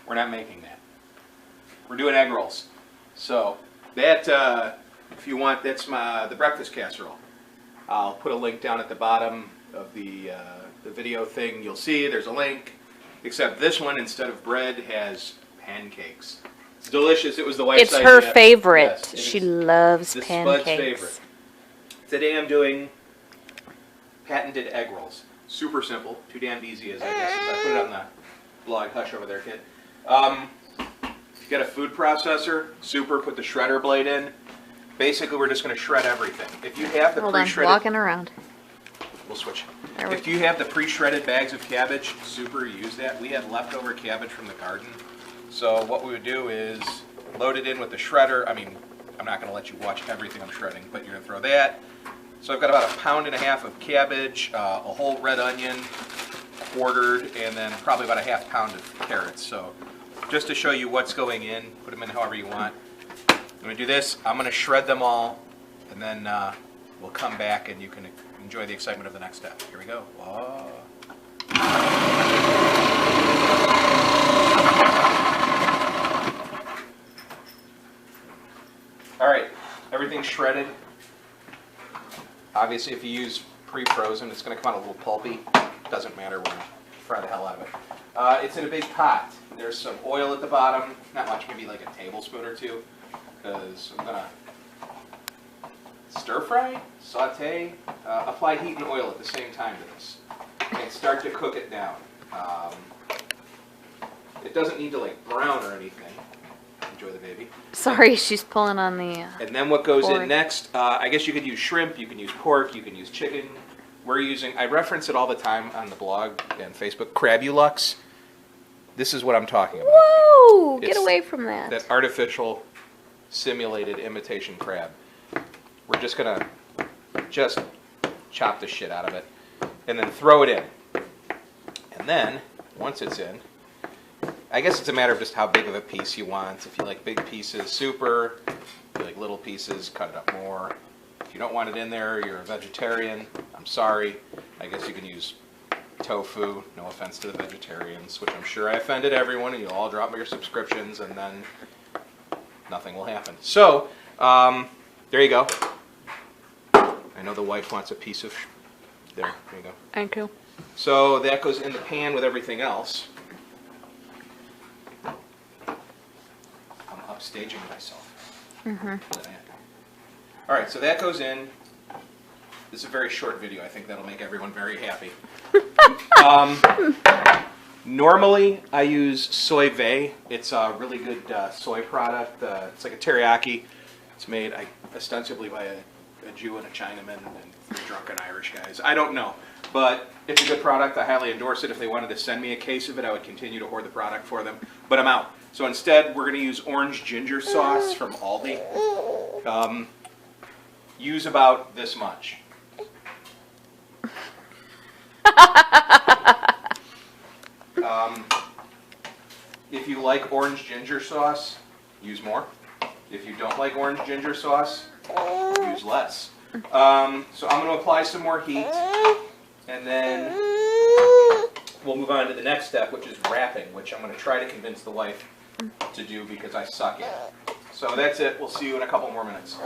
We're not making that. We're doing egg rolls. So that, if you want, that's the breakfast casserole. I'll put a link down at the bottom of the video thing. You'll see there's a link. Except this one, instead of bread, has pancakes. It's delicious. It was the wife's idea. It's her favorite. Yes, she loves this pancakes. Spud's favorite. Today I'm doing patented egg rolls. Super simple. Too damn easy, as I guess. I put it on the blog. Hush over there, kid. If you got a food processor, super. Put the shredder blade in. Basically, we're just going to shred everything. If you have the pre-shredded... walking around. We'll switch. If you have the pre-shredded bags of cabbage, super, use that. We had leftover cabbage from the garden. So what we would do is load it in with the shredder. I mean, I'm not going to let you watch everything I'm shredding, but you're going to throw that. So I've got about 1.5 pounds of cabbage, a whole red onion, quartered, and then probably about 1/2 pound of carrots. So just to show you what's going in, put them in however you want. I'm going to do this. I'm going to shred them all, and then we'll come back and you can enjoy the excitement of the next step. Here we go. Whoa. All right, everything's shredded. Obviously, if you use pre-frozen, it's going to come out a little pulpy. Doesn't matter, we're going to fry the hell out of it. It's in a big pot. There's some oil at the bottom. Not much, maybe like a tablespoon or two. Because I'm going to stir fry, saute, apply heat and oil at the same time to this. And start to cook it down. It doesn't need to like brown or anything. Enjoy the baby. Sorry, she's pulling on the And then what goes board. in next, I guess you could use shrimp, you can use pork, you can use chicken. We're using, I reference it all the time on the blog and Facebook, Crabulux. This is what I'm talking about. Whoa! Get It's away from that. That artificial, simulated imitation crab. We're just going to chop the shit out of it and then throw it in. And then, once it's in, I guess it's a matter of just how big of a piece you want. If you like big pieces, super. If you like little pieces, cut it up more. If you don't want it in there, you're a vegetarian. I'm sorry. I guess you can use tofu. No offense to the vegetarians, which I'm sure I offended everyone, and you'll all drop your subscriptions, and then nothing will happen. So, there you go. I know the wife wants a piece of... There you go. Thank you. So that goes in the pan with everything else. I'm upstaging myself. Mm-hmm. All right, so that goes in. This is a very short video. I think that'll make everyone very happy. Normally, I use soy vey. It's a really good soy product. It's like a teriyaki. It's made ostensibly by a Jew and a Chinaman and drunken Irish guys. I don't know. But it's a good product. I highly endorse it. If they wanted to send me a case of it, I would continue to hoard the product for them. But I'm out. So instead, we're going to use orange ginger sauce from Aldi. Use about this much. If you like orange ginger sauce, use more. If you don't like orange ginger sauce, use less. So I'm going to apply some more heat, and then we'll move on to the next step, which is wrapping, which I'm going to try to convince the wife to do because I suck at it. So that's it. We'll see you in a couple more minutes.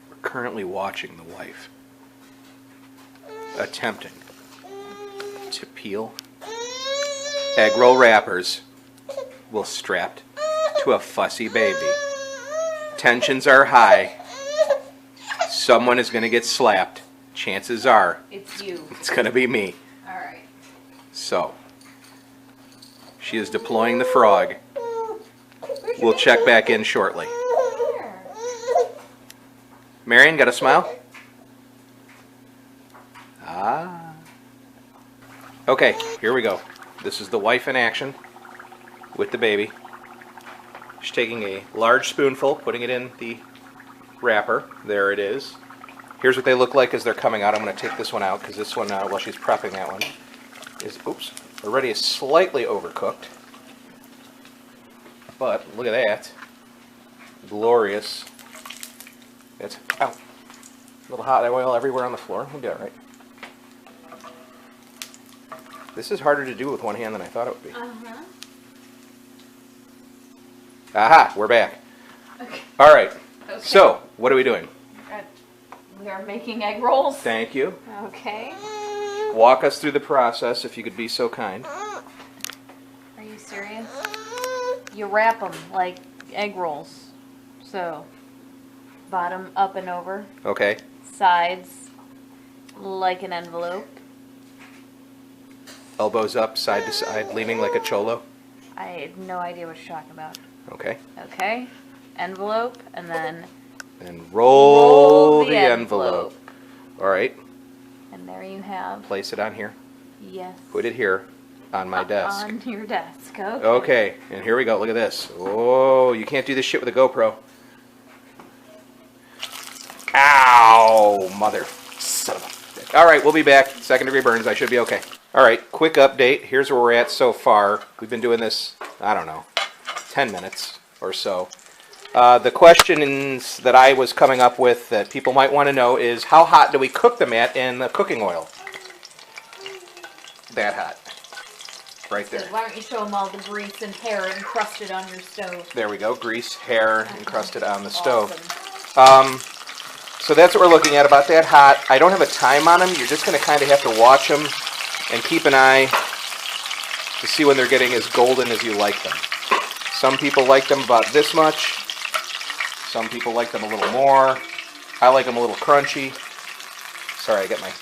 We're currently watching the wife attempting to peel egg roll wrappers while strapped to a fussy baby. Tensions are high. Someone is going to get slapped. Chances are It's you. it's going to be me. All right. So, she is deploying the frog. We'll check back in shortly. Marion, got a smile? Ah. Okay, here we go. This is the wife in action with the baby. She's taking a large spoonful, putting it in the wrapper. There it is. Here's what they look like as they're coming out. I'm going to take this one out because this one, while she's prepping that one, is, oops, already slightly overcooked. But look at that. Glorious. That's, ow. A little hot oil everywhere on the floor. We'll be all right. This is harder to do with one hand than I thought it would be. Uh-huh. Aha, we're back. Okay. All right. Okay. So, what are we doing? We are making egg rolls. Thank you. Okay. Walk us through the process, if you could be so kind. Are you serious? You wrap them like egg rolls. So, bottom up and over, Okay. sides like an envelope. Elbows up, side to side, leaning like a cholo. I have no idea what you're talking about. Okay. Okay. Envelope, and then And roll the envelope. envelope. All right. And there you have. Place it on here. Yes. Put it here on my desk. On your desk. Okay. Okay, and here we go. Look at this. Oh, you can't do this shit with a GoPro. Ow, mother son of a bitch. All right, we'll be back. Second degree burns. I should be okay. All right, quick update. Here's where we're at so far. We've been doing this, I don't know, 10 minutes or so. The questions that I was coming up with that people might want to know is how hot do we cook them at in the cooking oil? That hot. Right there. Why don't you show them all the grease and hair encrusted on your stove? There we go. Grease, hair encrusted on the stove. Awesome. So that's what we're looking at, about that hot. I don't have a time on them. You're just going to kind of have to watch them and keep an eye to see when they're getting as golden as you like them. Some people like them about this much. Some people like them a little more. I like them a little crunchy. Sorry, I got my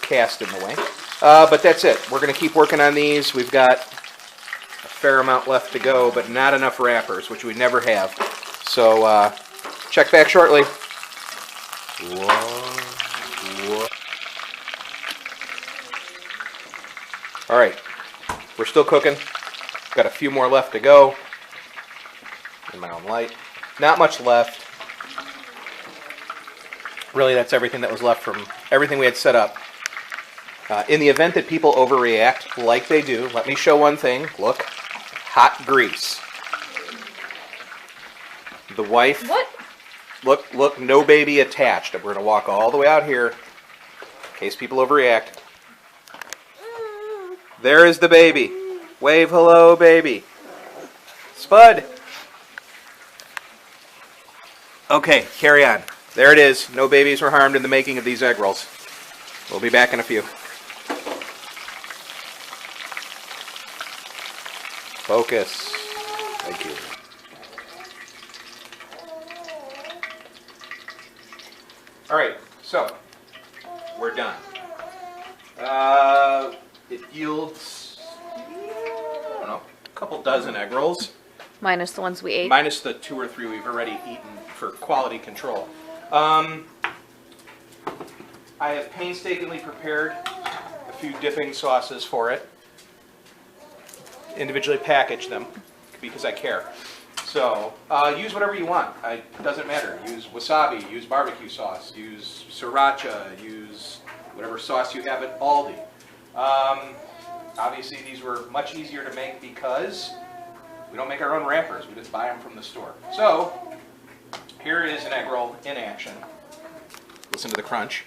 cast in the way. But that's it. We're going to keep working on these. We've got a fair amount left to go, but not enough wrappers, which we never have. So check back shortly. Whoa. All right. We're still cooking. Got a few more left to go. In my own light. Not much left. Really, that's everything that was left from everything we had set up. In the event that people overreact, like they do, let me show one thing. Look. Hot grease. The wife... What? Look, no baby attached. We're going to walk all the way out here in case people overreact. There is the baby. Wave hello, baby. Spud. Okay, carry on. There it is. No babies were harmed in the making of these egg rolls. We'll be back in a few. Focus. Thank you. All right, so we're done. It yields, I don't know, a couple dozen egg rolls. Minus the ones we ate. Minus the 2 or 3 we've already eaten for quality control. I have painstakingly prepared a few dipping sauces for it. Individually packaged them because I care. So use whatever you want. It doesn't matter. Use wasabi, use barbecue sauce, use sriracha, use whatever sauce you have at Aldi. Obviously these were much easier to make because we don't make our own wrappers. We just buy them from the store. So here is an egg roll in action. Listen to the crunch.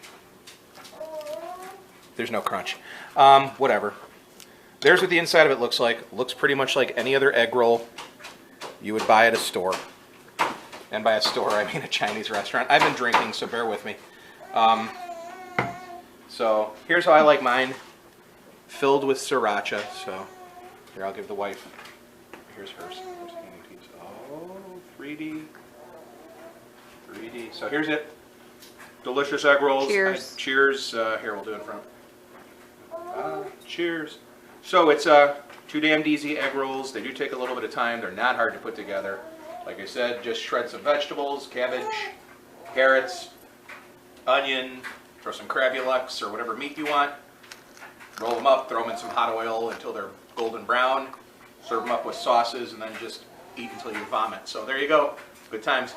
There's no crunch. Whatever. There's what the inside of it looks like. Looks pretty much like any other egg roll you would buy at a store. And by a store, I mean a Chinese restaurant. I've been drinking, so bear with me. So here's how I like mine. Filled with sriracha. So here, I'll give the wife. Here's hers. Oh, 3D. 3D. So here's it. Delicious egg rolls. Cheers. Cheers. Here, we'll do it in front. Cheers. So it's two damned easy egg rolls. They do take a little bit of time. They're not hard to put together. Like I said, just shred some vegetables, cabbage, carrots, onion, throw some crabbulux or whatever meat you want. Roll them up, throw them in some hot oil until they're golden brown. Serve them up with sauces and then just eat until you vomit. So there you go. Good times.